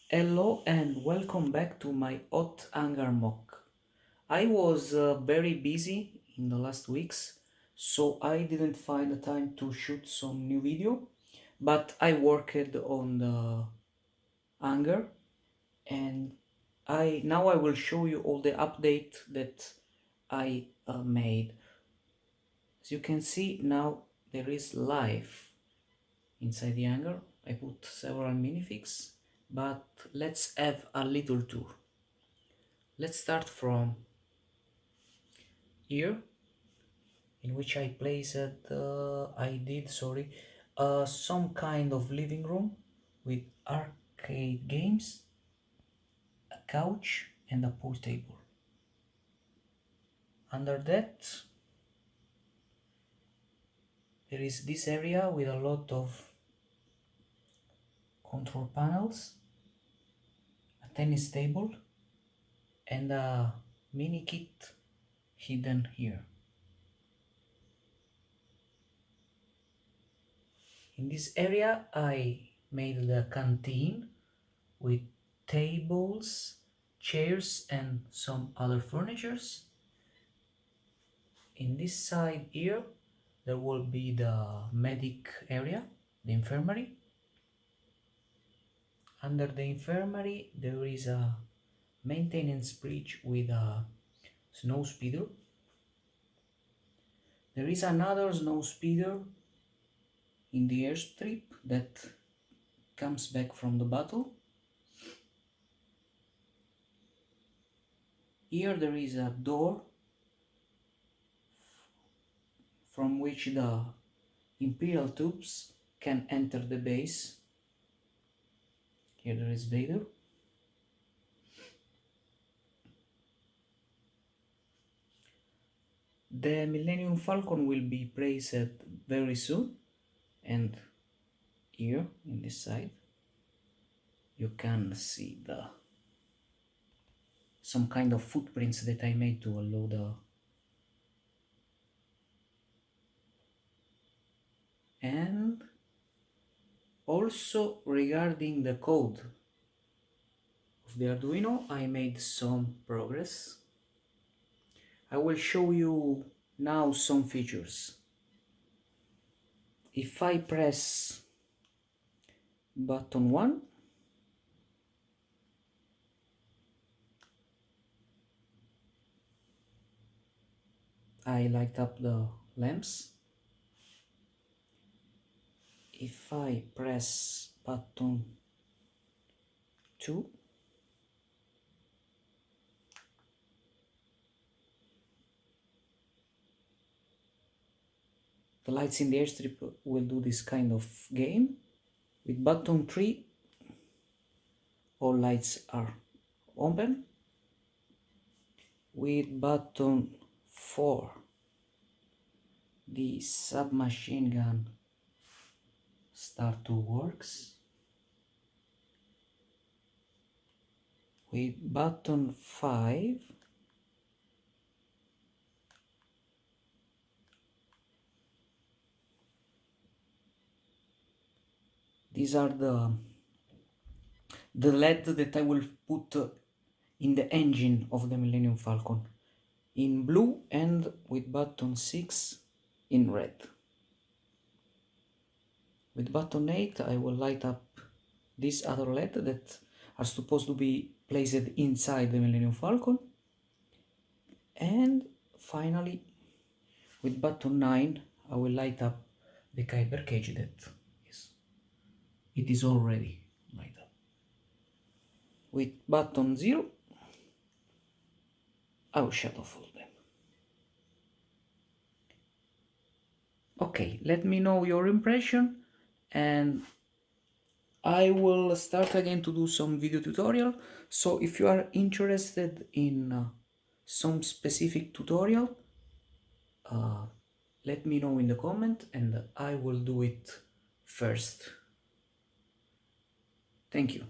Hello and welcome back to my Hoth hangar mock. I was very busy in the last weeks, so I didn't find the time to shoot some new video, but I worked on the hangar and I will show you all the update that I made. As you can see now there is life inside the hangar. I put several minifigs, but let's have a little tour. Let's start from here, in which I placed, some kind of living room with arcade games, a couch, and a pool table. Under that, there is this area with a lot of control panels, a tennis table, and a mini kit hidden here. In this area, I made the canteen with tables, chairs, and some other furnitures. In this side here, there will be the medic area, the infirmary. Under the infirmary, there is a maintenance bridge with a snow speeder. There is another snow speeder in the airstrip that comes back from the battle. Here there is a door from which the Imperial troops can enter the base. Here there is Vader. The Millenium Falcon will be placed very soon, and here in this side you can see some kind of footprints that I made to allow the and also regarding the code of the Arduino, I made some progress. I will show you now some features. If I press button 1, I light up the lamps. If I press button 2, the lights in the airstrip will do this kind of game. With button 3, all lights are open. With button 4, the submachine gun start to works. With button 5, these are the LED that I will put in the engine of the Millenium Falcon, in blue, and with button 6 in red. With button 8 I will light up these other LED that are supposed to be placed inside the Millenium Falcon. And finally, with button 9 I will light up the Kyber cage that it is already light up. With button 0 I will shut off all of them. Okay, let me know your impression, and I will start again to do some video tutorial. So if you are interested in some specific tutorial, let me know in the comment and I will do it first. Thank you.